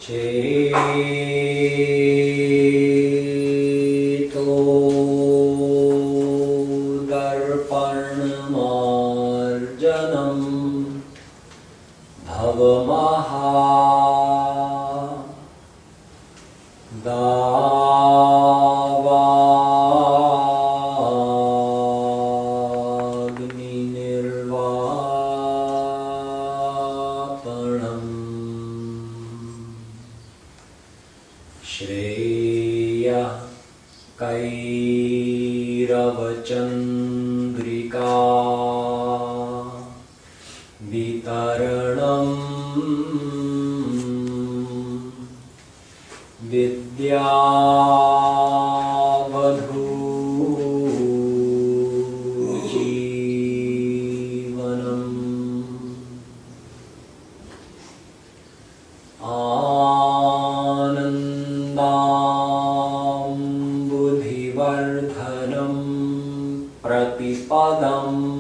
चेतो दर्पणमार्जनं दावाग्निर्वापणम् श्रेयः कैरवचन्द्रिका वितरणम् विद्यावधूजीवनम् आनन्दाम्बुधिवर्धनं प्रतिपदम्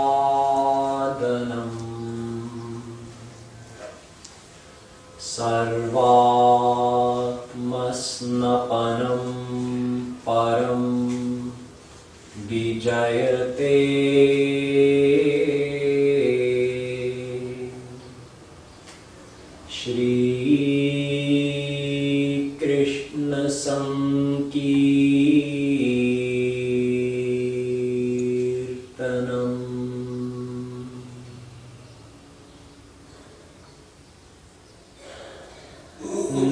स्वादनम् सर्वात्मस्नपनं परं विजयते श्री कृष्ण संकीर्तनम्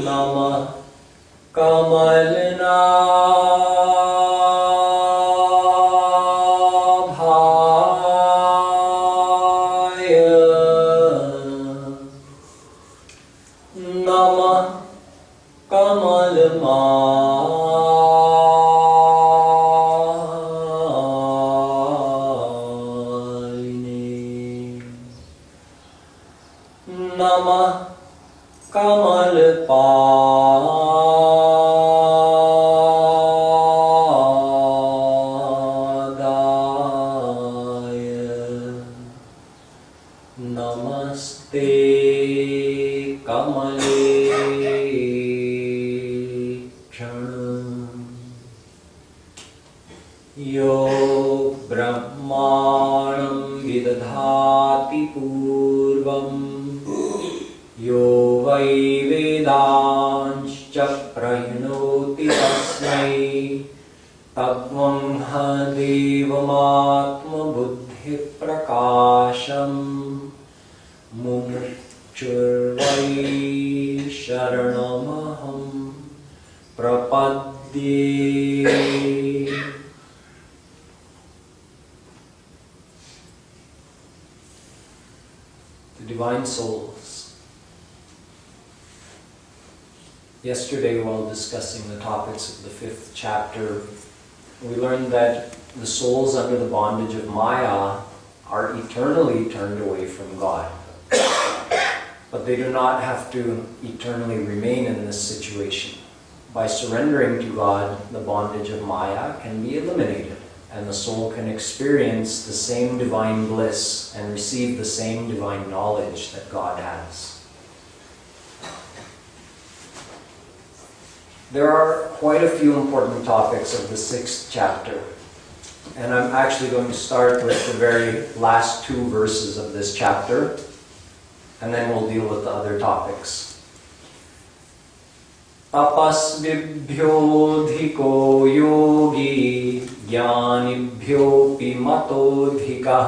नमः कमलनाभाय नमः कमलमालिने नमः कमलपादाय नमस्ते कमलेक्षण यो ब्रह्माणं विदधाति पूर्वम् यो वै वेदांश्च प्रहिणोति तस्मै तद्ब्रह्म देवमात्मबुद्धिप्रकाशम् मुमुक्षुर्वै शरणमहं प्रपद्ये। The divine souls. Yesterday, while discussing the topics of the 5th chapter, we learned that the souls under the bondage of Maya are eternally turned away from God. But they do not have to eternally remain in this situation. By surrendering to God, the bondage of Maya can be eliminated, and the soul can experience the same divine bliss and receive the same divine knowledge that God has. There are quite a few important topics of the 6th chapter, and I'm actually going to start with the very last 2 verses of this chapter, and then we'll deal with the other topics. Tapasvibhyodhiko yogi jnanibhyopi matodhikah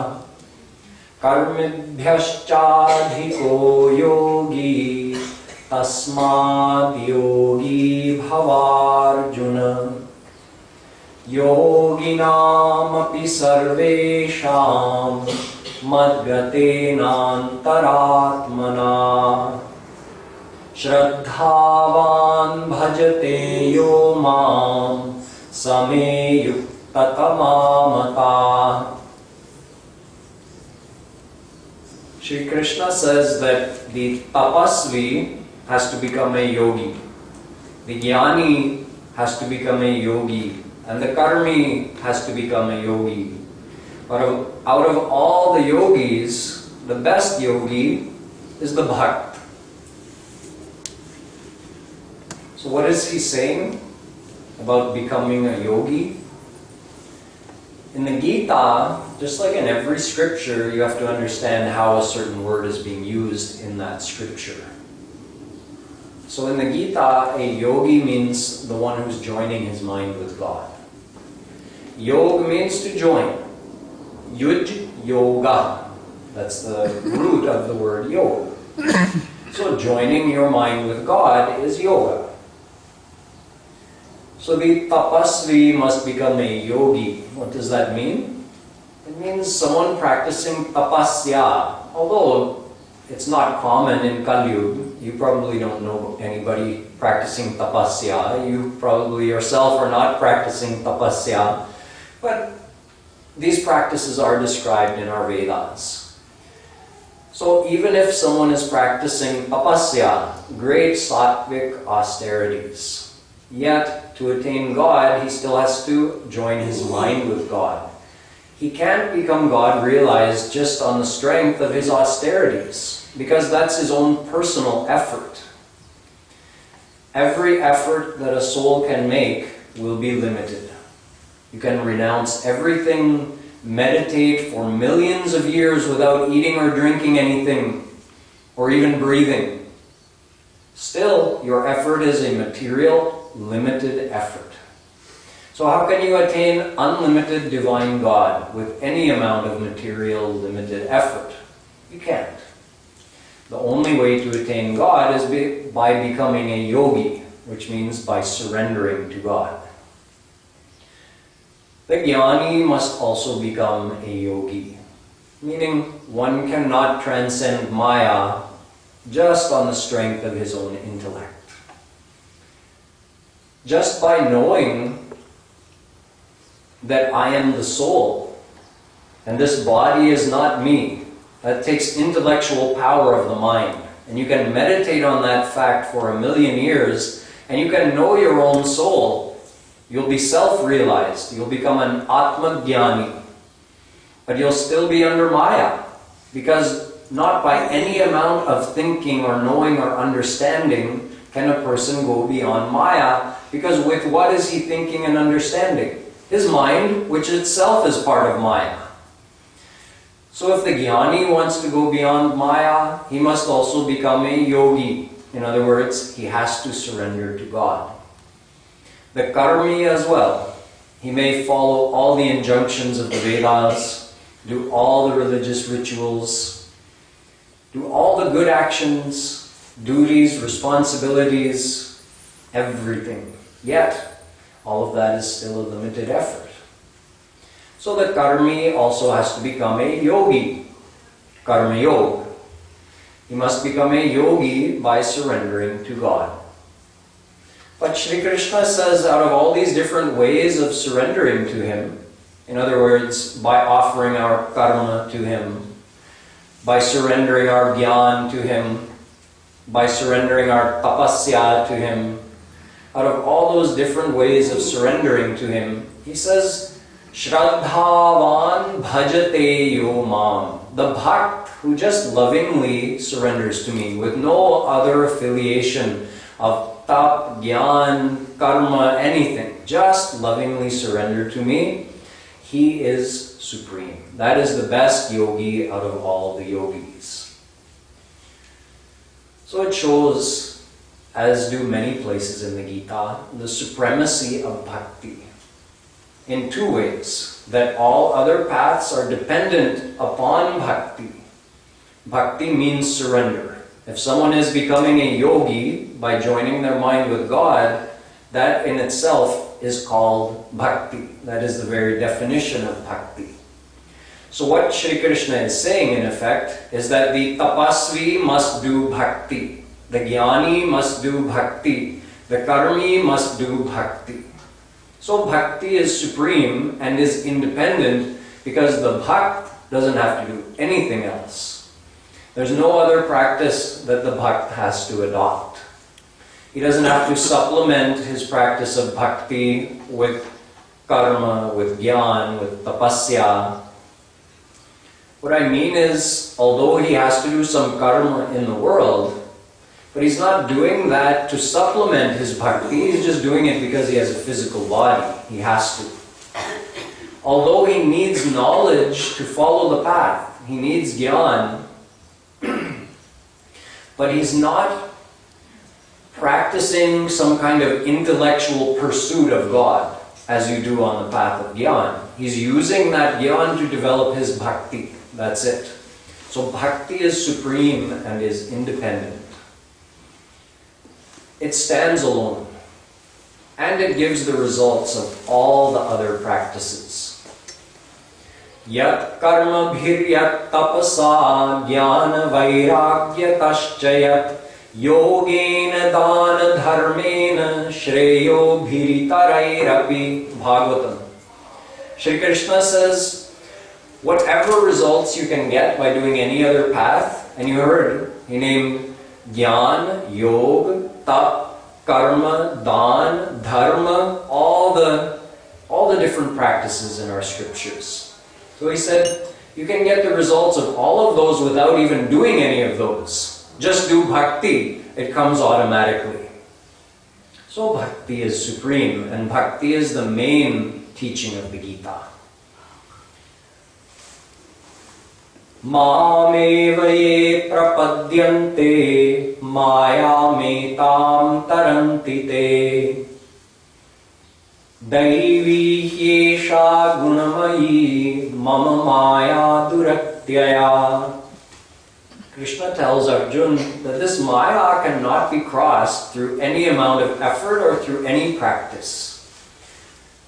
karmibhyaschadhiko yogi tasmad yogi bhavarjuna yoginamapi sarvesham madgatenantaratmana Shraddhavan bhajate yo mam same yuktatamamata. Shree Krishna says that the tapasvi has to become a yogi. The jnani has to become a yogi. and the karmi has to become a yogi. But out of all the yogis, the best yogi is the bhakt. So what is he saying about becoming a yogi? In the Gita, just like in every scripture, you have to understand how a certain word is being used in that scripture. So in the Gita, a yogi means the one who's joining his mind with God. Yog means to join. Yuj, yoga. That's the root of the word yoga. So joining your mind with God is yoga. So the tapasvi must become a yogi. What does that mean? It means someone practicing tapasya. Although it's not common in Kali Yuga, you probably don't know anybody practicing tapasya. You probably yourself are not practicing tapasya. But these practices are described in our Vedas. So even if someone is practicing tapasya, great sattvic austerities, yet to attain God, he still has to join his mind with God. He can't become God realized just on the strength of his austerities, because that's his own personal effort. Every effort that a soul can make will be limited. You can renounce everything, meditate for millions of years without eating or drinking anything, or even breathing. Still, your effort is a material, limited effort. So how can you attain unlimited divine God with any amount of material, limited effort? You can't. The only way to attain God is by becoming a yogi, which means by surrendering to God. The jnani must also become a yogi, meaning one cannot transcend Maya just on the strength of his own intellect. Just by knowing that I am the soul, and this body is not me, that takes intellectual power of the mind. And you can meditate on that fact for 1,000,000 years, and you can know your own soul. You'll be self-realized. You'll become an Atma-jnani. But you'll still be under Maya, because not by any amount of thinking or knowing or understanding can a person go beyond Maya, because with what is he thinking and understanding? His mind, which itself is part of Maya. So if the jnani wants to go beyond Maya, he must also become a yogi. In other words, he has to surrender to God. The karmi as well. He may follow all the injunctions of the Vedas, do all the religious rituals, do all the good actions, duties, responsibilities, everything. Yet, all of that is still a limited effort. So the karmi also has to become a yogi, karma yoga. He must become a yogi by surrendering to God. But Shree Krishna says out of all these different ways of surrendering to him, in other words, by offering our karma to him, by surrendering our jnana to him, by surrendering our tapasya to him, out of all those different ways of surrendering to him, he says, Shraddhavan bhajate yo mam. The bhakt who just lovingly surrenders to me with no other affiliation of tap, jnana, karma, anything, just lovingly surrender to me, he is supreme. That is the best yogi out of all the yogis. So it shows, as do many places in the Gita, the supremacy of bhakti in two ways. That all other paths are dependent upon bhakti. Bhakti means surrender. If someone is becoming a yogi by joining their mind with God, that in itself is called bhakti. That is the very definition of bhakti. So what Shree Krishna is saying in effect is that the tapasvi must do bhakti, the jnani must do bhakti, the karmi must do bhakti. So bhakti is supreme and is independent because the bhakt doesn't have to do anything else. There's no other practice that the bhakt has to adopt. He doesn't have to supplement his practice of bhakti with karma, with gyan, with tapasya. What I mean is, although he has to do some karma in the world, but he's not doing that to supplement his bhakti, he's just doing it because he has a physical body. He has to. Although he needs knowledge to follow the path, he needs gyan, but he's not practicing some kind of intellectual pursuit of God as you do on the path of gyan. He's using that gyan to develop his bhakti. That's it. So bhakti is supreme and is independent. It stands alone. And it gives the results of all the other practices. Yat karma bhiryat tapasa jnana vairagya taschayat yogena dana dharmena shreyo bhiritarairapi. Bhagavatam. Shree Krishna says, whatever results you can get by doing any other path, and you heard, he named Gyan, Yoga, Tap, Karma, Dan, Dharma, all the different practices in our scriptures. So he said, you can get the results of all of those without even doing any of those. Just do bhakti, it comes automatically. So bhakti is supreme, and bhakti is the main teaching of the Gita. Mameva ye prapadyante mayametam taranti te daivi hyesha gunamayi mama maya duratyaya. Krishna tells Arjun that this maya cannot be crossed through any amount of effort or through any practice.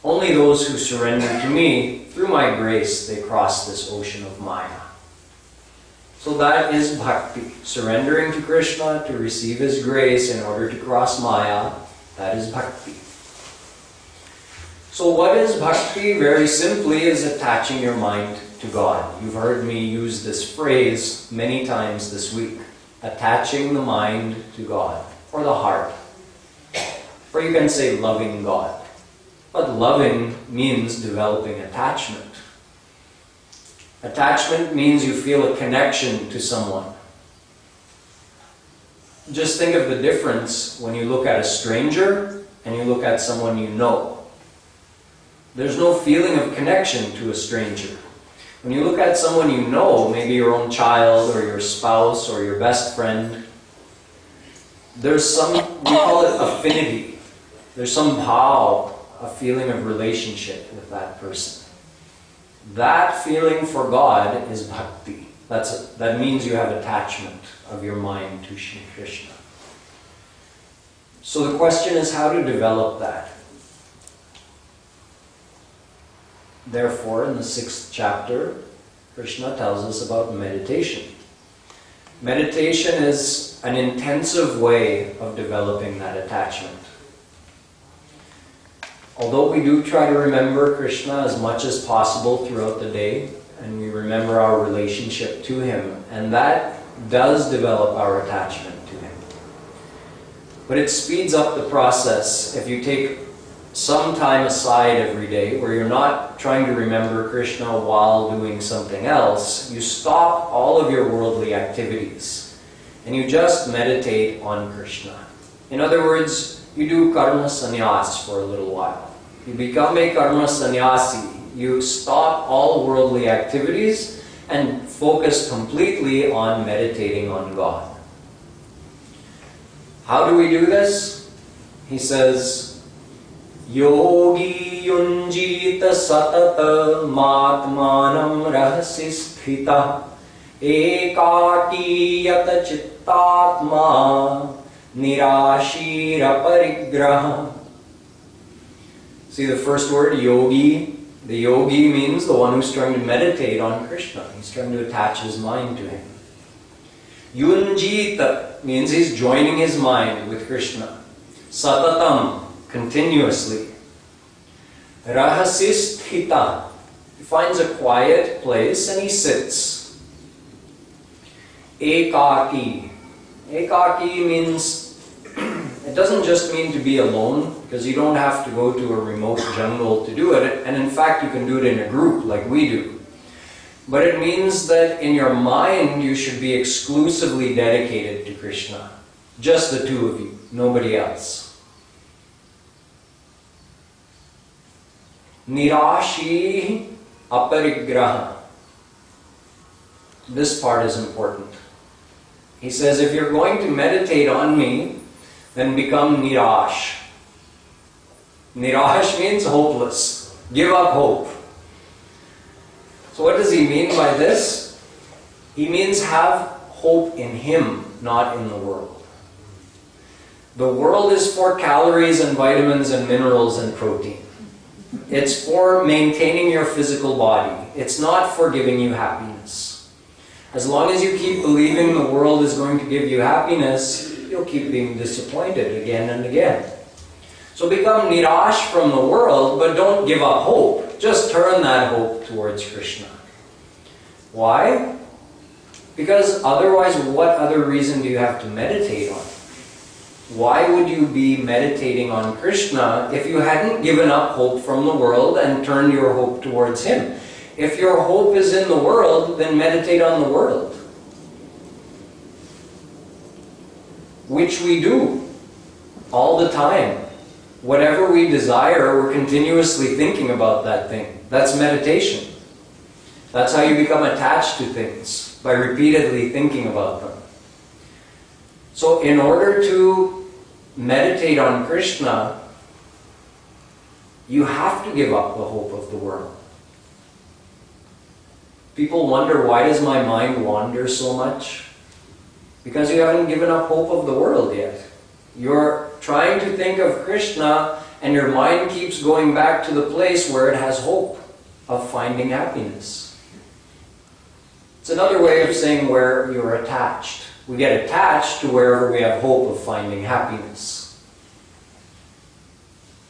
Only those who surrender to me, through my grace, they cross this ocean of maya. So that is bhakti, surrendering to Krishna to receive his grace in order to cross maya. That is bhakti. So what is bhakti? Very simply is attaching your mind to God. You've heard me use this phrase many times this week. Attaching the mind to God, or the heart. Or you can say loving God. But loving means developing attachment. Attachment means you feel a connection to someone. Just think of the difference when you look at a stranger and you look at someone you know. There's no feeling of connection to a stranger. When you look at someone you know, maybe your own child or your spouse or your best friend, there's some, we call it affinity. There's some bhav, a feeling of relationship with that person. That feeling for God is bhakti. That means you have attachment of your mind to Shree Krishna. So the question is how to develop that. Therefore, in the 6th chapter, Krishna tells us about meditation. Meditation is an intensive way of developing that attachment. Although we do try to remember Krishna as much as possible throughout the day, and we remember our relationship to him, and that does develop our attachment to him. But it speeds up the process if you take some time aside every day where you're not trying to remember Krishna while doing something else. You stop all of your worldly activities and you just meditate on Krishna. In other words, you do karma sannyas for a little while. You become a karma sannyasi. You stop all worldly activities and focus completely on meditating on God. How do we do this? He says, Yogi yunjita satata matmanam rahasi sthita ekaki yata chittatma nirashira parigraha. See the first word, yogi. The yogi means the one who's trying to meditate on Krishna. He's trying to attach his mind to him. Yunjita means he's joining his mind with Krishna. Satatam, continuously. Rahasisthita, he finds a quiet place and he sits. Ekaki. Ekaki means, it doesn't just mean to be alone, because you don't have to go to a remote jungle to do it, and in fact you can do it in a group like we do. But it means that in your mind you should be exclusively dedicated to Krishna. Just the two of you, nobody else. Nirashi aparigraha. This part is important. He says, if you're going to meditate on me, then become nirash. Nirash means hopeless. Give up hope. So what does he mean by this? He means have hope in him, not in the world. The world is for calories and vitamins and minerals and protein. It's for maintaining your physical body. It's not for giving you happiness. As long as you keep believing the world is going to give you happiness, you'll keep being disappointed again and again. So become nirash from the world, but don't give up hope. Just turn that hope towards Krishna. Why? Because otherwise, what other reason do you have to meditate on? Why would you be meditating on Krishna if you hadn't given up hope from the world and turned your hope towards him? If your hope is in the world, then meditate on the world. Which we do all the time. Whatever we desire, we're continuously thinking about that thing. That's meditation. That's how you become attached to things, by repeatedly thinking about them. So in order to meditate on Krishna, you have to give up the hope of the world. People wonder, why does my mind wander so much? Because you haven't given up hope of the world yet. You're trying to think of Krishna, and your mind keeps going back to the place where it has hope of finding happiness. It's another way of saying where you're attached. We get attached to wherever we have hope of finding happiness.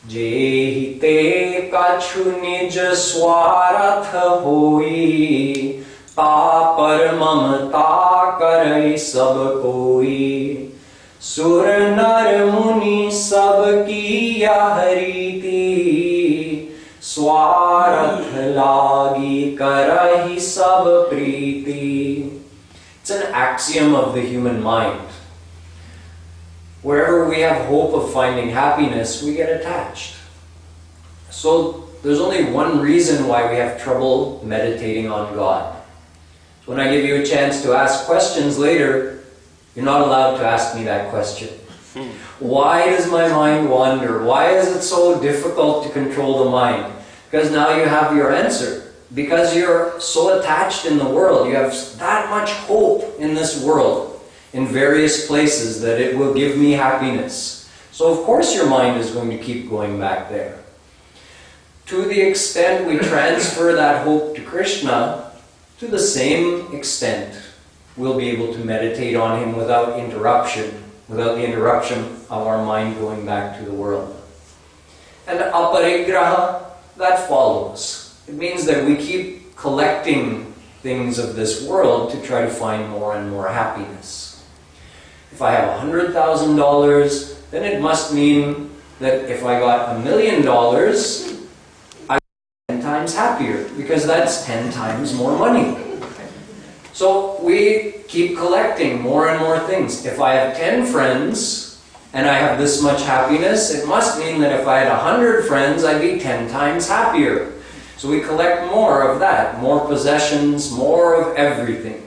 Jehi te kachu nij swarath hoi, ta par mamata karai sab koi, sur nar muni sab kiya hariti, swarath lagi karahi sab priti. It's an axiom of the human mind. Wherever we have hope of finding happiness, we get attached. So there's only one reason why we have trouble meditating on God. So when I give you a chance to ask questions later, you're not allowed to ask me that question. Why does my mind wander? Why is it so difficult to control the mind? Because now you have your answer. Because you're so attached in the world, you have that much hope in this world, in various places, that it will give me happiness. So of course your mind is going to keep going back there. To the extent we transfer that hope to Krishna, to the same extent we'll be able to meditate on him without interruption, without the interruption of our mind going back to the world. And aparigraha, that follows. It means that we keep collecting things of this world to try to find more and more happiness. If I have $100,000, then it must mean that if I got $1 million, I'm 10 times happier, because that's 10 times more money. So we keep collecting more and more things. If I have 10 friends and I have this much happiness, it must mean that if I had 100 friends, I'd be 10 times happier. So we collect more of that, more possessions, more of everything.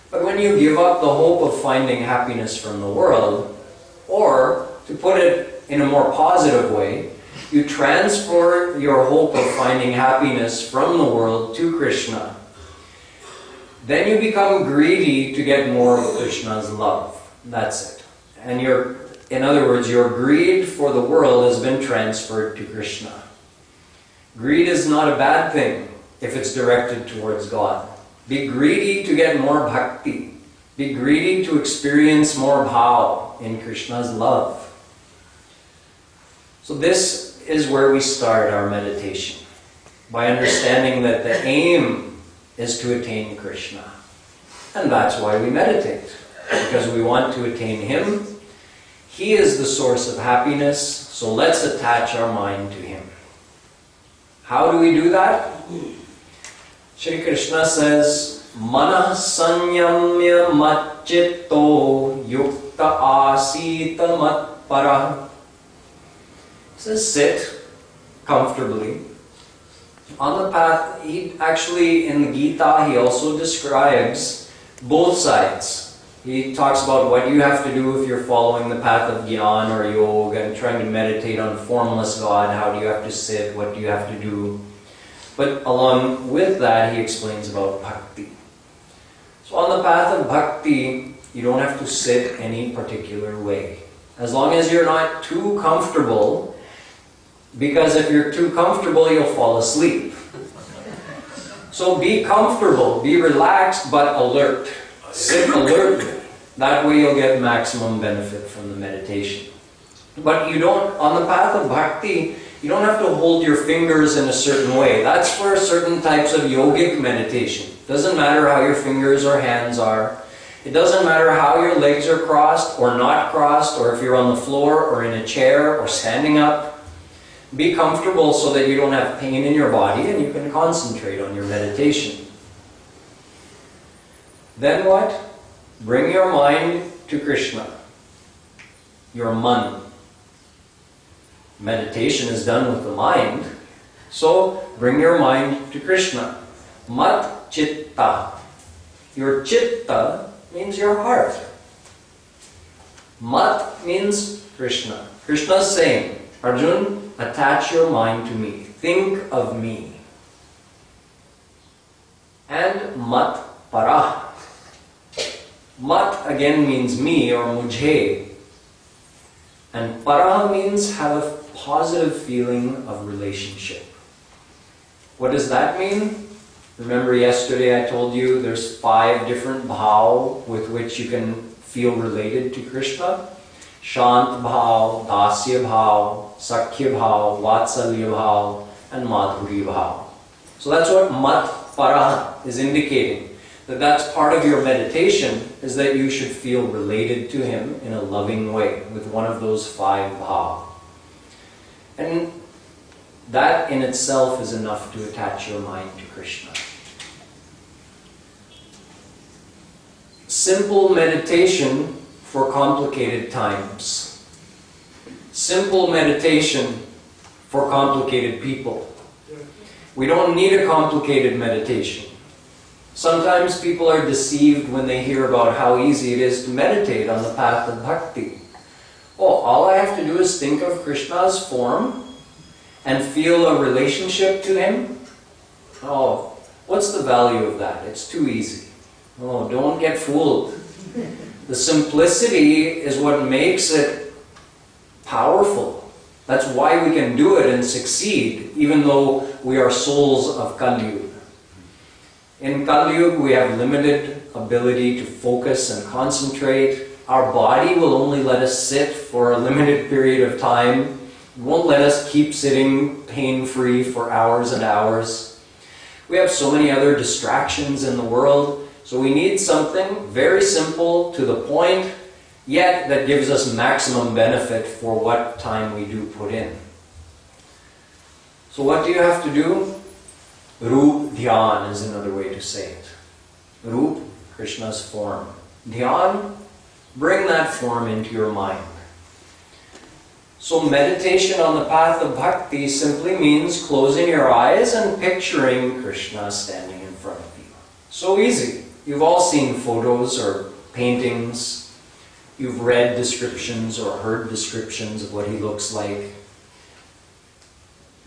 But when you give up the hope of finding happiness from the world, or to put it in a more positive way, you transfer your hope of finding happiness from the world to Krishna, then you become greedy to get more of Krishna's love. That's it. And in other words, your greed for the world has been transferred to Krishna. Greed is not a bad thing if it's directed towards God. Be greedy to get more bhakti. Be greedy to experience more bhav in Krishna's love. So this is where we start our meditation, by understanding that the aim is to attain Krishna. And that's why we meditate, because we want to attain Him. He is the source of happiness, so let's attach our mind to Him. How do we do that? Shree Krishna says, Manah sanyamya matchitto yukta asita matpara. He says, sit comfortably. On the path, actually in the Gita, he also describes both sides. He talks about what you have to do if you're following the path of Gyan or Yoga and trying to meditate on formless God. How do you have to sit? What do you have to do? But along with that, he explains about bhakti. So on the path of bhakti, you don't have to sit any particular way. As long as you're not too comfortable, because if you're too comfortable, you'll fall asleep. So be comfortable, be relaxed, but alert. Sit alert. That way you'll get maximum benefit from the meditation. But you don't, on the path of bhakti, you don't have to hold your fingers in a certain way. That's for certain types of yogic meditation. It doesn't matter how your fingers or hands are. It doesn't matter how your legs are crossed or not crossed, or if you're on the floor or in a chair or standing up. Be comfortable so that you don't have pain in your body and you can concentrate on your meditation. Then what? Bring your mind to Krishna. Your man. Meditation is done with the mind. So bring your mind to Krishna. Mat chitta. Your chitta means your heart. Mat means Krishna. Krishna is saying, Arjun, attach your mind to me. Think of me. And mat para. Mat again means me or mujhe. And para means have a positive feeling of relationship. What does that mean? Remember yesterday I told you there's 5 different bhav with which you can feel related to Krishna. Shant bhav, dasya bhav, sakhya bhav, vatsalya bhav, and madhuri bhav. So that's what mat para is indicating. That's part of your meditation, is that you should feel related to Him in a loving way with one of those 5 bhav. And that in itself is enough to attach your mind to Krishna. Simple meditation for complicated times. Simple meditation for complicated people. We don't need a complicated meditation. Sometimes people are deceived when they hear about how easy it is to meditate on the path of bhakti. Oh, all I have to do is think of Krishna's form and feel a relationship to Him? Oh, what's the value of that? It's too easy. Oh, don't get fooled. The simplicity is what makes it powerful. That's why we can do it and succeed, even though we are souls of Kali Yuga. In Kali Yuga, we have limited ability to focus and concentrate. Our body will only let us sit for a limited period of time. It won't let us keep sitting pain-free for hours and hours. We have so many other distractions in the world, so we need something very simple, to the point, yet that gives us maximum benefit for what time we do put in. So what do you have to do? Roop Dhyan is another way to say it. Roop, Krishna's form. Dhyan, bring that form into your mind. So meditation on the path of bhakti simply means closing your eyes and picturing Krishna standing in front of you. So easy. You've all seen photos or paintings. You've read descriptions or heard descriptions of what he looks like.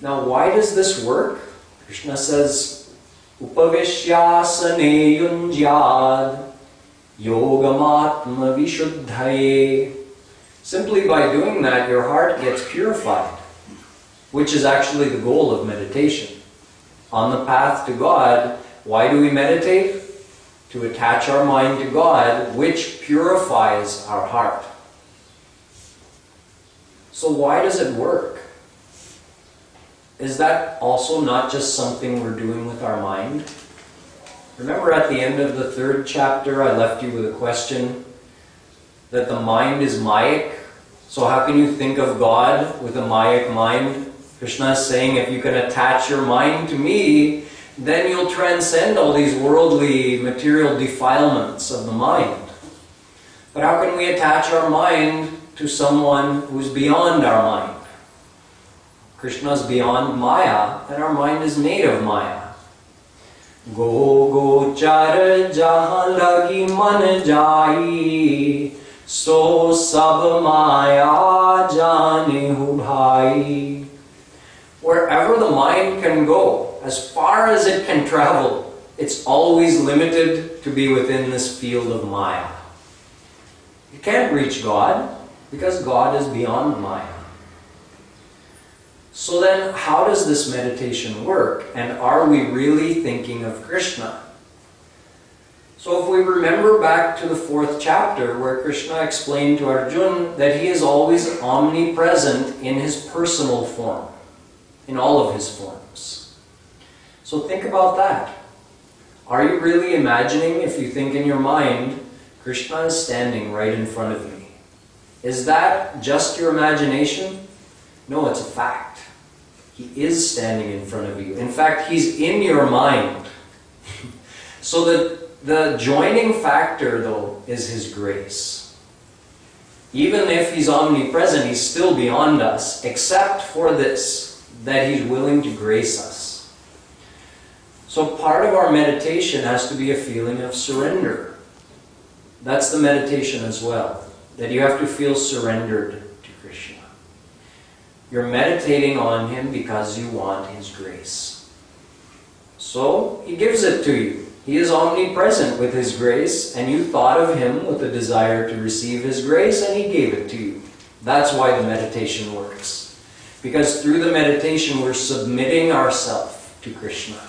Now, why does this work? Krishna says, Upavishyasane yunjyad yogamatma vishuddhaye. Simply by doing that, your heart gets purified, which is actually the goal of meditation. On the path to God, why do we meditate? To attach our mind to God, which purifies our heart. So why does it work? Is that also not just something we're doing with our mind? Remember at the end of the 3rd chapter, I left you with a question that the mind is mayic, So how can you think of God with a Mayic mind? Krishna is saying, if you can attach your mind to me, then you'll transcend all these worldly, material defilements of the mind. But how can we attach our mind to someone who's beyond our mind? Krishna is beyond Maya, and our mind is made of Maya. Go go char jahan lagi man jai, so sab Maya jane hu bhai. Wherever the mind can go, as far as it can travel, it's always limited to be within this field of Maya. You can't reach God, because God is beyond Maya. So then, how does this meditation work? And are we really thinking of Krishna? So if we remember back to the 4th chapter, where Krishna explained to Arjun that he is always omnipresent in his personal form, in all of his forms. So think about that. Are you really imagining, if you think in your mind, Krishna is standing right in front of me? Is that just your imagination? No, it's a fact. He is standing in front of you. In fact, he's in your mind. So the joining factor, though, is his grace. Even if he's omnipresent, he's still beyond us, except for this, that he's willing to grace us. So part of our meditation has to be a feeling of surrender. That's the meditation as well, that you have to feel surrendered to Krishna. You're meditating on him because you want his grace. So he gives it to you. He is omnipresent with his grace, and you thought of him with a desire to receive his grace, and he gave it to you. That's why the meditation works. Because through the meditation, we're submitting ourselves to Krishna.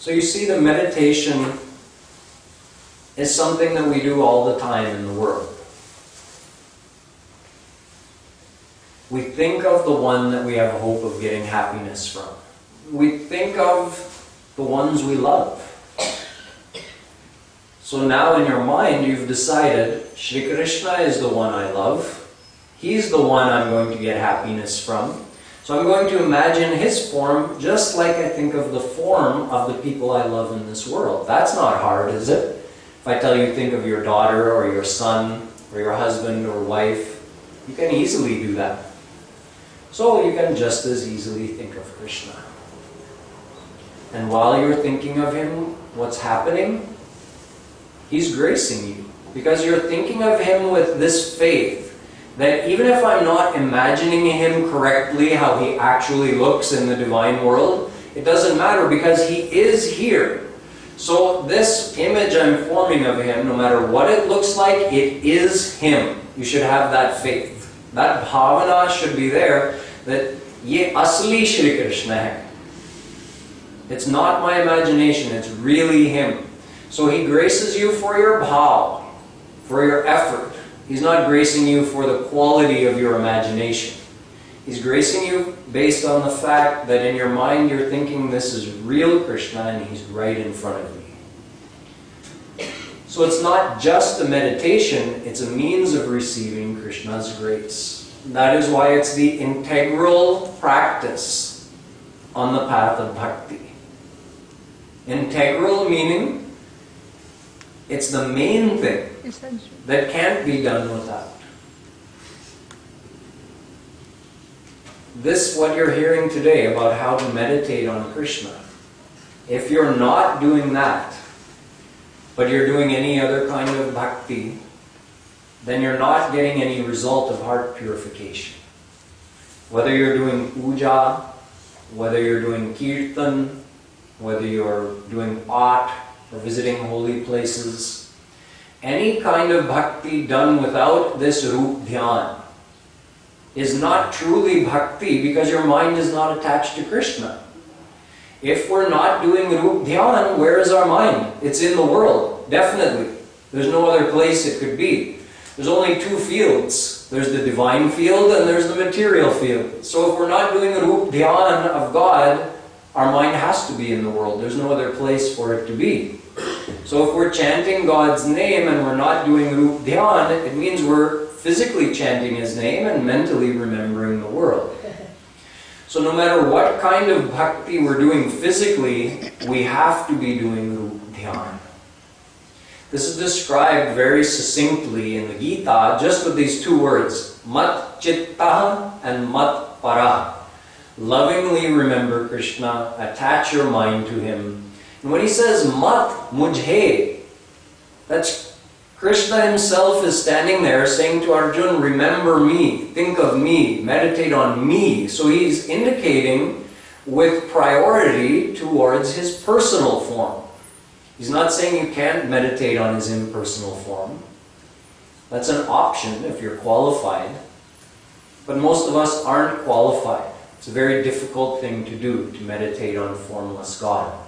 So you see, the meditation is something that we do all the time in the world. We think of the one that we have hope of getting happiness from. We think of the ones we love. So now in your mind you've decided, Shree Krishna is the one I love. He's the one I'm going to get happiness from. So I'm going to imagine his form just like I think of the form of the people I love in this world. That's not hard, is it? If I tell you think of your daughter or your son or your husband or wife, you can easily do that. So you can just as easily think of Krishna. And while you're thinking of him, what's happening? He's gracing you. Because you're thinking of him with this faith that even if I'm not imagining him correctly, how he actually looks in the divine world, it doesn't matter because he is here. So this image I'm forming of him, no matter what it looks like, it is him. You should have that faith. That bhavana should be there, that ye asli Shri Krishna hai. It's not my imagination, it's really him. So he graces you for your bhav, for your effort. He's not gracing you for the quality of your imagination. He's gracing you based on the fact that in your mind you're thinking this is real Krishna and he's right in front of me. So it's not just a meditation, it's a means of receiving Krishna's grace. That is why it's the integral practice on the path of bhakti. Integral meaning it's the main thing that can't be done without. This, what you're hearing today about how to meditate on Krishna, if you're not doing that, but you're doing any other kind of bhakti, then you're not getting any result of heart purification. Whether you're doing puja, whether you're doing kirtan, whether you're doing pat or visiting holy places, any kind of bhakti done without this roop dhyan is not truly bhakti because your mind is not attached to Krishna. If we're not doing roop dhyan, where is our mind? It's in the world, definitely. There's no other place it could be. There's only two fields. There's the divine field and there's the material field. So if we're not doing roop dhyan of God, our mind has to be in the world. There's no other place for it to be. So if we're chanting God's name and we're not doing Rup Dhyan, it means we're physically chanting His name and mentally remembering the world. So no matter what kind of bhakti we're doing physically, we have to be doing Rup Dhyan. This is described very succinctly in the Gita, just with these two words, mat chitta and mat para. Lovingly remember Krishna, attach your mind to Him. And when he says mat mujhe, that's Krishna himself is standing there saying to Arjun, remember me, think of me, meditate on me. So he's indicating with priority towards his personal form. He's not saying you can't meditate on his impersonal form. That's an option if you're qualified. But most of us aren't qualified. It's a very difficult thing to do, to meditate on formless God.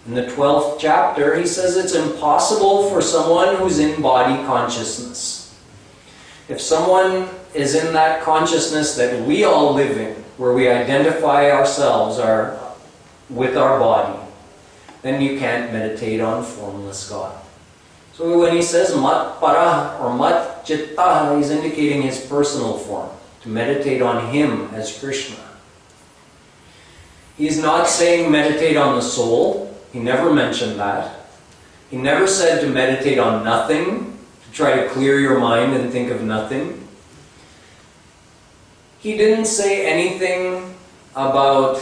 In the 12th chapter, he says it's impossible for someone who's in body consciousness. If someone is in that consciousness that we all live in, where we identify ourselves with our body, then you can't meditate on formless God. So when he says mat para or mat chitta, he's indicating his personal form, to meditate on him as Krishna. He's not saying meditate on the soul. He never mentioned that. He never said to meditate on nothing, to try to clear your mind and think of nothing. He didn't say anything about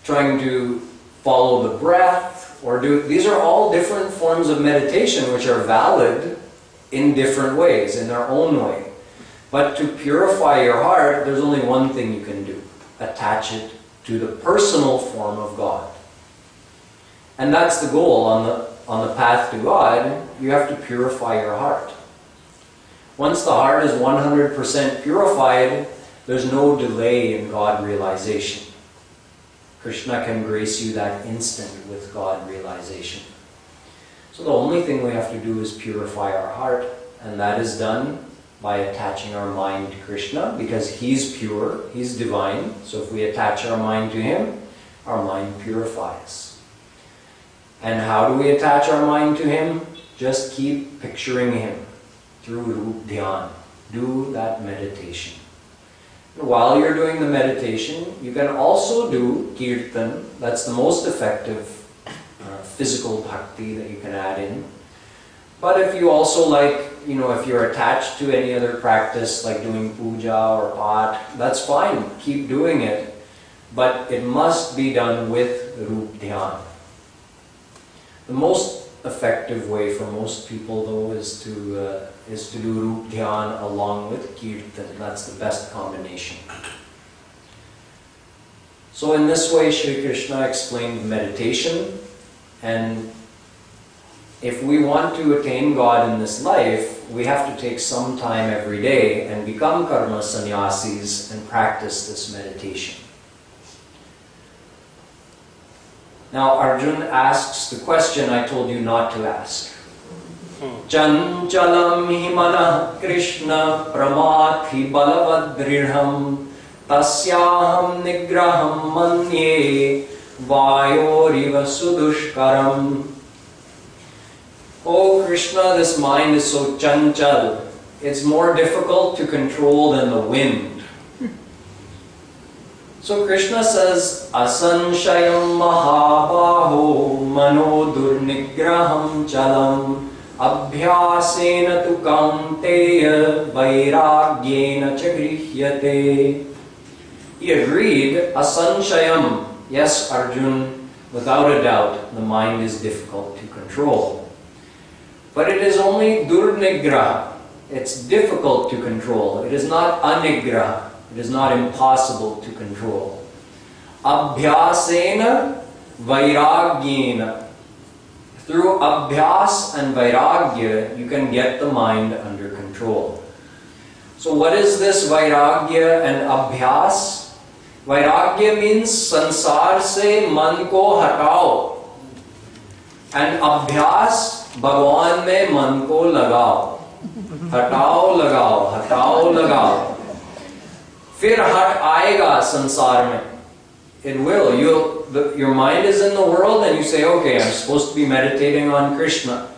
trying to follow the breath or do... These are all different forms of meditation which are valid in different ways, in their own way. But to purify your heart, there's only one thing you can do. Attach it to the personal form of God. And that's the goal on the path to God. You have to purify your heart. Once the heart is 100% purified, there's no delay in God realization. Krishna can grace you that instant with God realization. So the only thing we have to do is purify our heart, and that is done by attaching our mind to Krishna, because He's pure, He's divine. So if we attach our mind to Him, our mind purifies. And how do we attach our mind to Him? Just keep picturing Him through Rup Dhyan. Do that meditation. While you're doing the meditation, you can also do Kirtan. That's the most effective physical bhakti that you can add in. But if you also like, if you're attached to any other practice, like doing puja or pat, that's fine. Keep doing it. But it must be done with Rup Dhyan. The most effective way for most people, though, is to do Rup Dhyan along with Kirtan. That's the best combination. So in this way, Shree Krishna explained meditation, and if we want to attain God in this life, we have to take some time every day and become karma sannyasis and practice this meditation. Now Arjun asks the question I told you not to ask. Chanchalam hi manah Krishna pramathi balavadridham tasyaham nigraham manye vayoriva sudushkaram. Oh Krishna, this mind is so chanchal. It's more difficult to control than the wind. So Krishna says, asanshayam mahabaho mano durnigraham chalam abhyasena tu kaunteya vairagyena cha grihyate. He agreed, asanshayam. Yes, Arjun, without a doubt, the mind is difficult to control. But it is only durnigraha. It's difficult to control. It is not anigraha. It is not impossible to control. Abhyasena vairagyena. Through abhyas and vairagya, you can get the mind under control. So what is this vairagya and abhyas? Vairagya means sansar se man ko hatao. And abhyas, भगवान में मन को लगाओ, हटाओ लगाओ, हटाओ लगाओ, फिर हट आएगा संसार में. It will. Your mind is in the world and you say, okay, I'm supposed to be meditating on Krishna.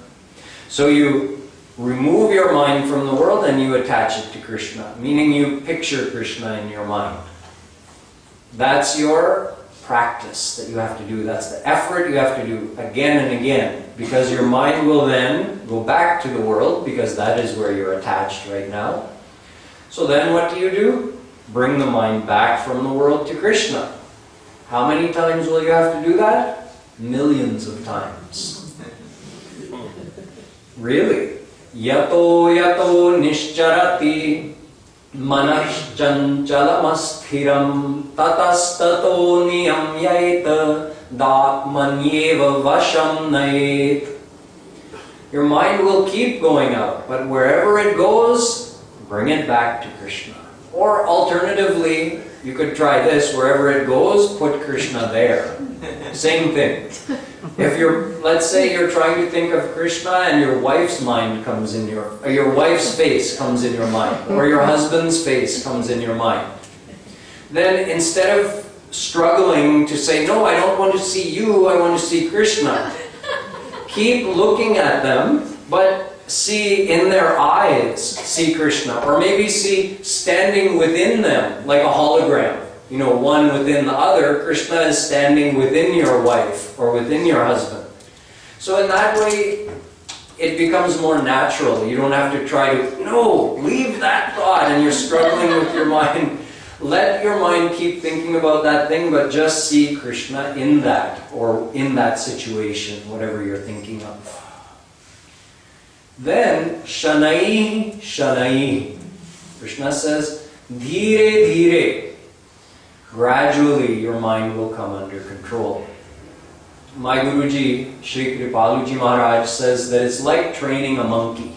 So you remove your mind from the world and you attach it to Krishna, meaning you picture Krishna in your mind. That's your practice that you have to do. That's the effort you have to do again and again, because your mind will then go back to the world, because that is where you're attached right now. So then what do? Bring the mind back from the world to Krishna. How many times will you have to do that? Millions of times. Really? Yato yato nischarati manashchancalamassthiram tatastato niyamyaita datmanyeva vasham nayet. Your mind will keep going out, but wherever it goes, bring it back to Krishna. Or alternatively, you could try this: wherever it goes, put Krishna there. Same thing. If let's say you're trying to think of Krishna and your wife's mind comes in your wife's face comes in your mind, or your husband's face comes in your mind, then instead of struggling to say, no, I don't want to see you, I want to see Krishna, keep looking at them, but see in their eyes, see Krishna. Or maybe see standing within them, like a hologram. One within the other. Krishna is standing within your wife or within your husband. So in that way, it becomes more natural. You don't have to try to, no, leave that thought, and you're struggling with your mind. Let your mind keep thinking about that thing, but just see Krishna in that, or in that situation, whatever you're thinking of. Then, Shanai, Shanai. Krishna says, Dhire, Dhire. Gradually your mind will come under control. My Guruji, Shree Krishn Maharaj, says that it's like training a monkey.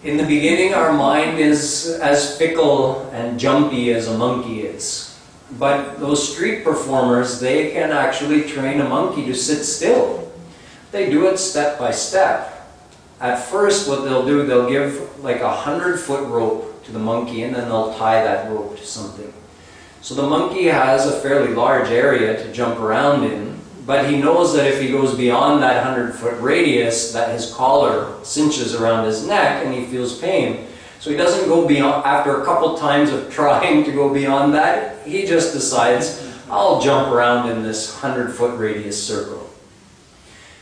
In the beginning, our mind is as fickle and jumpy as a monkey is. But those street performers, they can actually train a monkey to sit still. They do it step by step. At first, what they'll do, they'll give like 100-foot rope to the monkey, and then they'll tie that rope to something. So the monkey has a fairly large area to jump around in, but he knows that if he goes beyond that 100-foot radius, that his collar cinches around his neck and he feels pain. So he doesn't go beyond. After a couple times of trying to go beyond that, he just decides, I'll jump around in this 100-foot radius circle.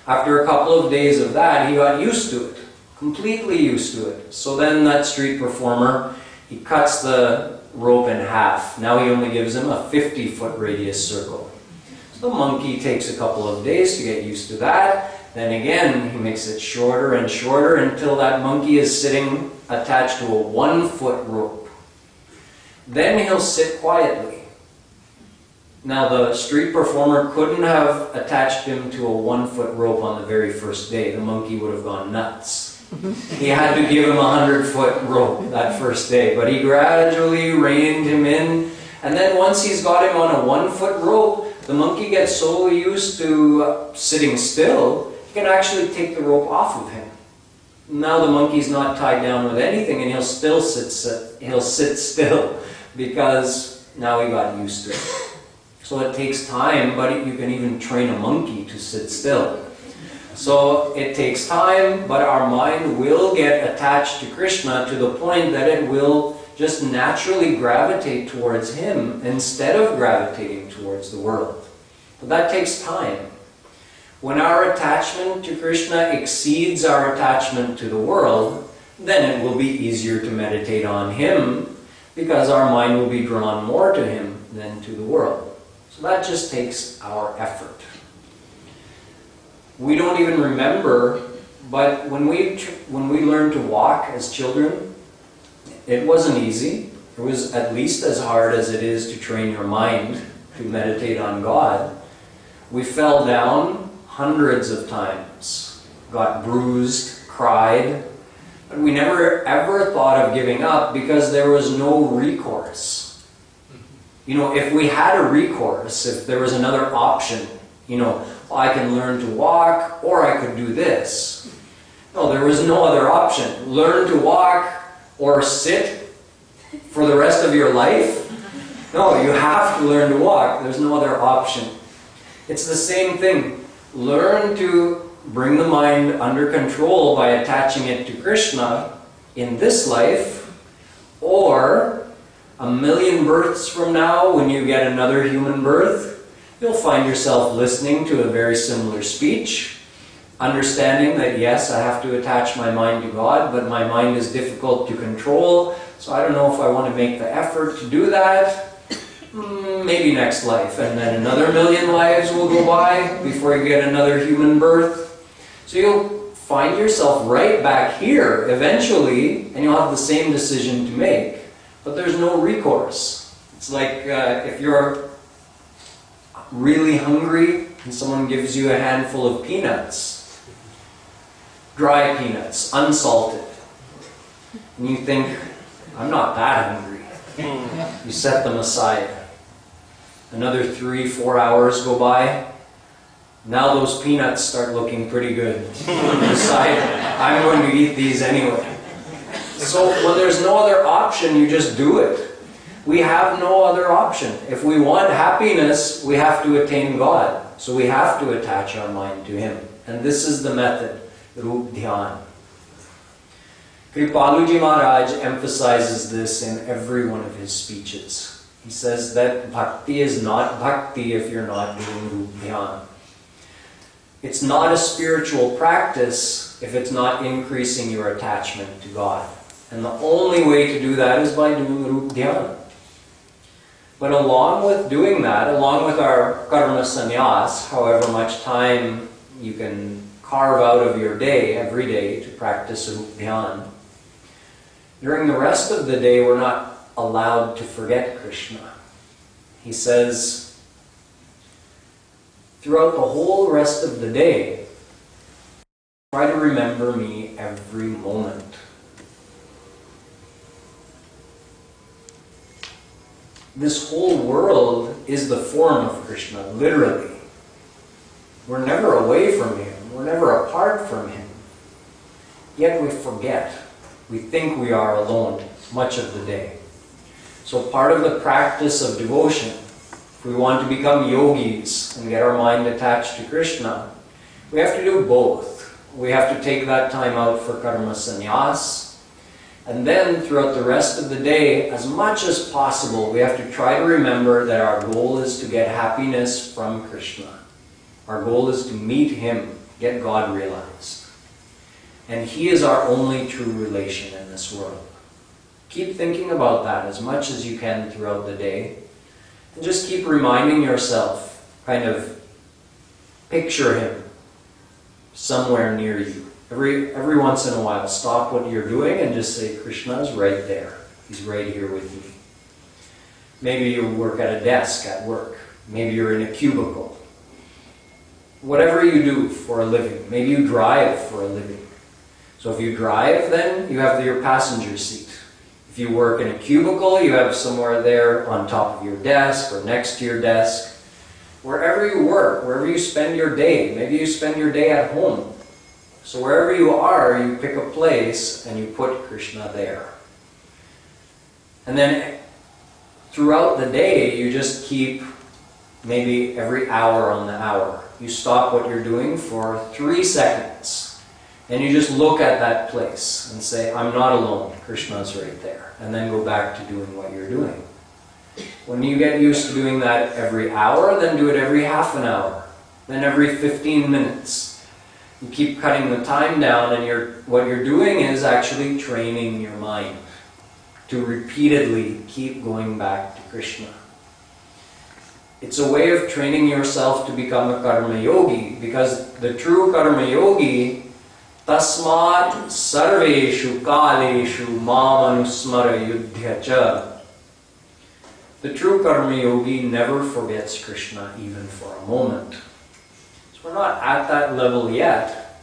After a couple of days of that, he got used to it, completely used to it. So then that street performer, he cuts the rope in half. Now he only gives him a 50-foot radius circle. So the monkey takes a couple of days to get used to that. Then again, he makes it shorter and shorter until that monkey is sitting attached to a 1-foot rope. Then he'll sit quietly. Now the street performer couldn't have attached him to a 1-foot rope on the very first day. The monkey would have gone nuts. He had to give him a 100-foot rope that first day, but he gradually reined him in. And then once he's got him on a 1-foot rope, the monkey gets so used to sitting still, he can actually take the rope off of him. Now the monkey's not tied down with anything, and he'll sit still, because now he got used to it. So it takes time, but you can even train a monkey to sit still. So it takes time, but our mind will get attached to Krishna to the point that it will just naturally gravitate towards him instead of gravitating towards the world. But that takes time. When our attachment to Krishna exceeds our attachment to the world, then it will be easier to meditate on him, because our mind will be drawn more to him than to the world. So that just takes our effort. We don't even remember, but when we learned to walk as children, it wasn't easy. It was at least as hard as it is to train your mind to meditate on God. We fell down hundreds of times, got bruised, cried, but we never ever thought of giving up because there was no recourse. If we had a recourse, if there was another option, I can learn to walk, or I could do this. No, there was no other option. Learn to walk or sit for the rest of your life. No, you have to learn to walk. There's no other option. It's the same thing. Learn to bring the mind under control by attaching it to Krishna in this life, or 1,000,000 births from now, when you get another human birth, you'll find yourself listening to a very similar speech, understanding that yes, I have to attach my mind to God, but my mind is difficult to control, so I don't know if I want to make the effort to do that. Maybe next life. And then another 1,000,000 lives will go by before you get another human birth. So you'll find yourself right back here eventually, and you'll have the same decision to make. But there's no recourse. It's like if you're really hungry and someone gives you a handful of peanuts, dry peanuts, unsalted, and you think, I'm not that hungry. You set them aside. Another 3-4 hours go by. Now those peanuts start looking pretty good. You decide, I'm going to eat these anyway. So when there's no other option, you just do it. We have no other option. If we want happiness, we have to attain God. So we have to attach our mind to Him. And this is the method, Rup Dhyan. Kripaluji Maharaj emphasizes this in every one of his speeches. He says that bhakti is not bhakti if you're not doing Rup Dhyan. It's not a spiritual practice if it's not increasing your attachment to God. And the only way to do that is by doing Rup Dhyan. But along with doing that, along with our karma sannyas, however much time you can carve out of your day, every day, to practice Rup Dhyan, during the rest of the day, we're not allowed to forget Krishna. He says, throughout the whole rest of the day, try to remember me every moment. This whole world is the form of Krishna, literally. We're never away from Him. We're never apart from Him. Yet we forget. We think we are alone much of the day. So part of the practice of devotion, if we want to become yogis and get our mind attached to Krishna, we have to do both. We have to take that time out for karma sannyas, and then throughout the rest of the day, as much as possible, we have to try to remember that our goal is to get happiness from Krishna. Our goal is to meet Him, get God realized. And He is our only true relation in this world. Keep thinking about that as much as you can throughout the day. And just keep reminding yourself, kind of picture Him somewhere near you. Every once in a while, stop what you're doing and just say, Krishna's right there. He's right here with me. Maybe you work at a desk at work. Maybe you're in a cubicle. Whatever you do for a living. Maybe you drive for a living. So if you drive, then you have your passenger seat. If you work in a cubicle, you have somewhere there on top of your desk or next to your desk. Wherever you work, wherever you spend your day, maybe you spend your day at home. So wherever you are, you pick a place and you put Krishna there. And then throughout the day, you just keep maybe every hour on the hour. You stop what you're doing for 3 seconds. And you just look at that place and say, I'm not alone, Krishna's right there. And then go back to doing what you're doing. When you get used to doing that every hour, then do it every half an hour. Then every 15 minutes. You keep cutting the time down, and what you're doing is actually training your mind to repeatedly keep going back to Krishna. It's a way of training yourself to become a karma yogi, because the true karma yogi, tasmat sarveshu kaleshu mam anusmara yudhya cha. The true karma yogi never forgets Krishna even for a moment. So we're not at that level yet,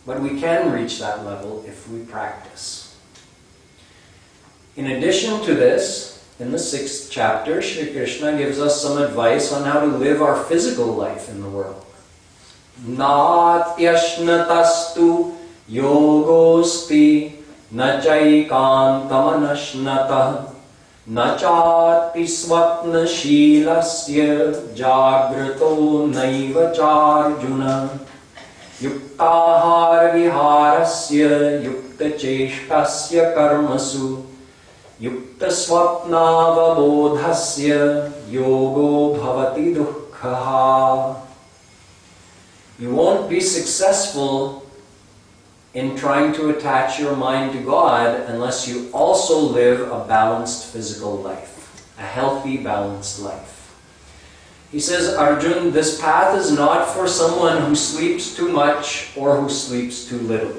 but we can reach that level if we practice. In addition to this, in the 6th chapter, Shree Krishna gives us some advice on how to live our physical life in the world. Natyashnatastu yogosti nachaikantamanashnatah Na chati swapna shilasya jagrato naiva charjuna yuktahar viharasya yukta cheshtasya karmasu yukta swapnavabodhasya yogo bhavati dukkhaha. You won't be successful in trying to attach your mind to God unless you also live a balanced physical life, a healthy, balanced life. He says, Arjun, this path is not for someone who sleeps too much or who sleeps too little.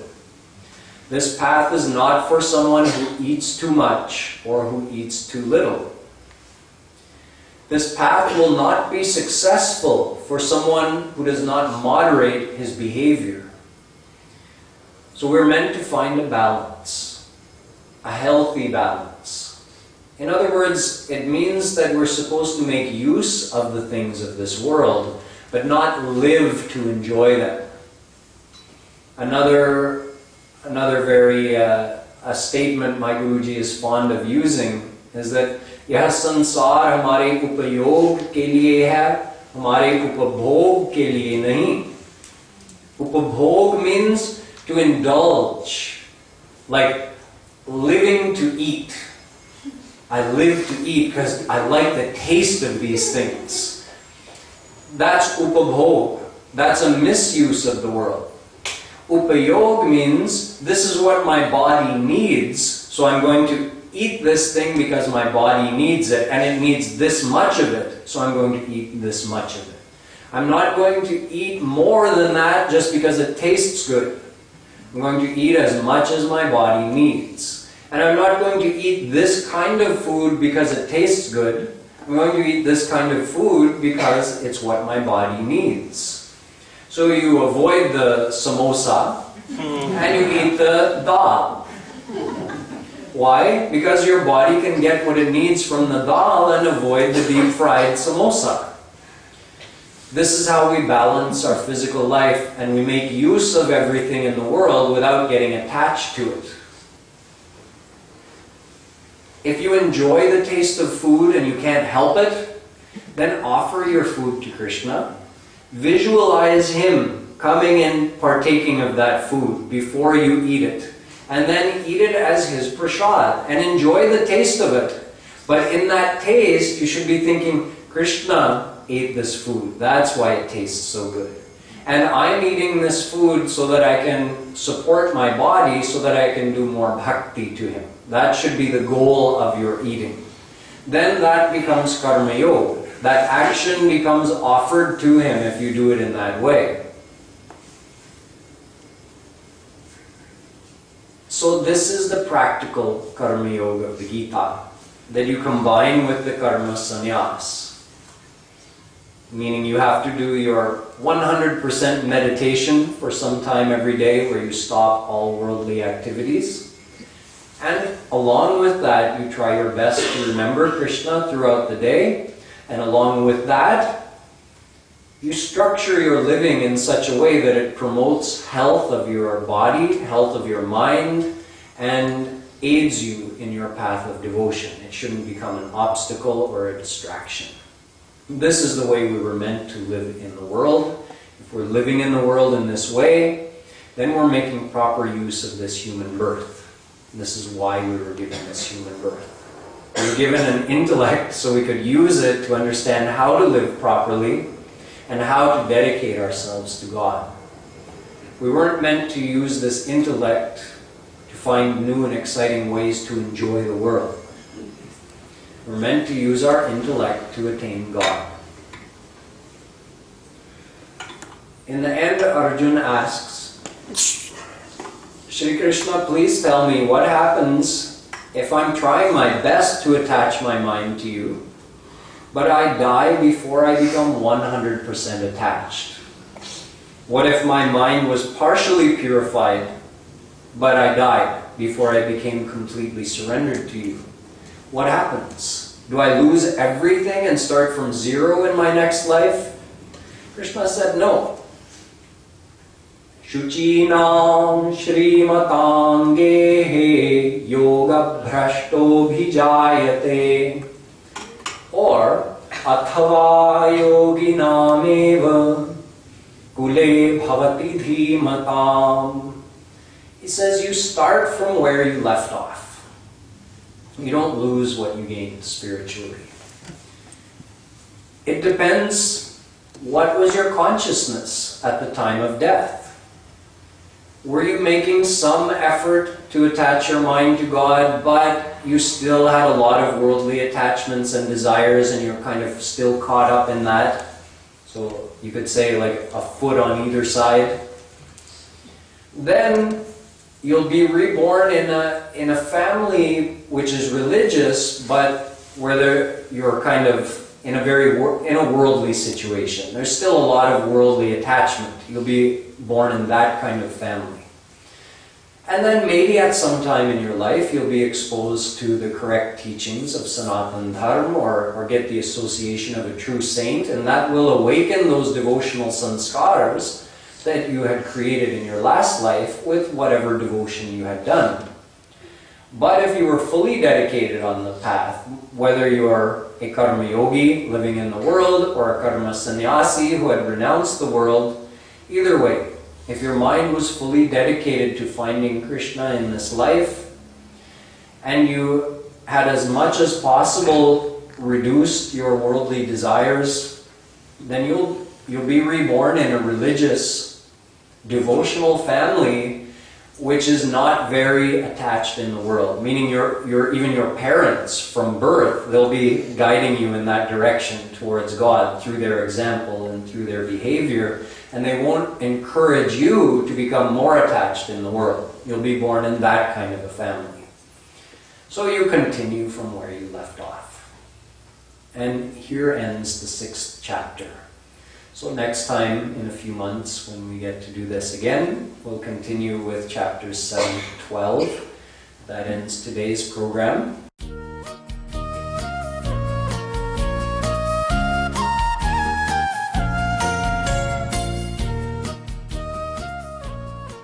This path is not for someone who eats too much or who eats too little. This path will not be successful for someone who does not moderate his behavior. So we're meant to find a balance, a healthy balance. In other words, it means that we're supposed to make use of the things of this world, but not live to enjoy them. Another very a statement my Guruji is fond of using is that यह संसार हमारे उपयोग के लिए है, हमारे उपभोग के लिए नहीं. Upabhog means to indulge, like living to eat. I live to eat because I like the taste of these things. That's upabhog. That's a misuse of the world. Upayog means this is what my body needs, so I'm going to eat this thing because my body needs it, and it needs this much of it, so I'm going to eat this much of it. I'm not going to eat more than that just because it tastes good. I'm going to eat as much as my body needs. And I'm not going to eat this kind of food because it tastes good. I'm going to eat this kind of food because it's what my body needs. So you avoid the samosa and you eat the dal. Why? Because your body can get what it needs from the dal and avoid the deep fried samosa. This is how we balance our physical life, and we make use of everything in the world without getting attached to it. If you enjoy the taste of food and you can't help it, then offer your food to Krishna. Visualize Him coming and partaking of that food before you eat it. And then eat it as His prasad and enjoy the taste of it. But in that taste, you should be thinking, Krishna ate this food. That's why it tastes so good. And I'm eating this food so that I can support my body, so that I can do more bhakti to Him. That should be the goal of your eating. Then that becomes karma yoga. That action becomes offered to Him if you do it in that way. So this is the practical karma yoga of the Gita, that you combine with the karma sannyas. Meaning you have to do your 100% meditation for some time every day where you stop all worldly activities. And along with that, you try your best to remember Krishna throughout the day. And along with that, you structure your living in such a way that it promotes health of your body, health of your mind, and aids you in your path of devotion. It shouldn't become an obstacle or a distraction. This is the way we were meant to live in the world. If we're living in the world in this way, then we're making proper use of this human birth. This is why we were given this human birth. We were given an intellect so we could use it to understand how to live properly and how to dedicate ourselves to God. We weren't meant to use this intellect to find new and exciting ways to enjoy the world. We're meant to use our intellect to attain God. In the end, Arjun asks, Shree Krishna, please tell me what happens if I'm trying my best to attach my mind to you, but I die before I become 100% attached? What if my mind was partially purified, but I died before I became completely surrendered to you? What happens? Do I lose everything and start from zero in my next life? Krishna said, no. Shuchinam Shrimatangehe Yoga bhrashto bhijayate, or athava yoginameva kule bhavati dhimatam. He says you start from where you left off. You don't lose what you gained spiritually. It depends what was your consciousness at the time of death. Were you making some effort to attach your mind to God, but you still had a lot of worldly attachments and desires and you're kind of still caught up in that? So you could say like a foot on either side. Then you'll be reborn in a family which is religious, but where you're kind of in a worldly situation. There's still a lot of worldly attachment. You'll be born in that kind of family. And then maybe at some time in your life you'll be exposed to the correct teachings of Sanatana Dharma or get the association of a true saint, and that will awaken those devotional sanskaras that you had created in your last life with whatever devotion you had done. But if you were fully dedicated on the path, whether you are a karma yogi living in the world or a karma sannyasi who had renounced the world, either way, if your mind was fully dedicated to finding Krishna in this life, and you had as much as possible reduced your worldly desires, then you'll be reborn in a religious, devotional family which is not very attached in the world. Meaning even your parents from birth, they'll be guiding you in that direction towards God through their example and through their behavior, and they won't encourage you to become more attached in the world. You'll be born in that kind of a family. So you continue from where you left off. And here ends the 6th chapter. So next time, in a few months, when we get to do this again, we'll continue with chapters 7 to 12. That ends today's program.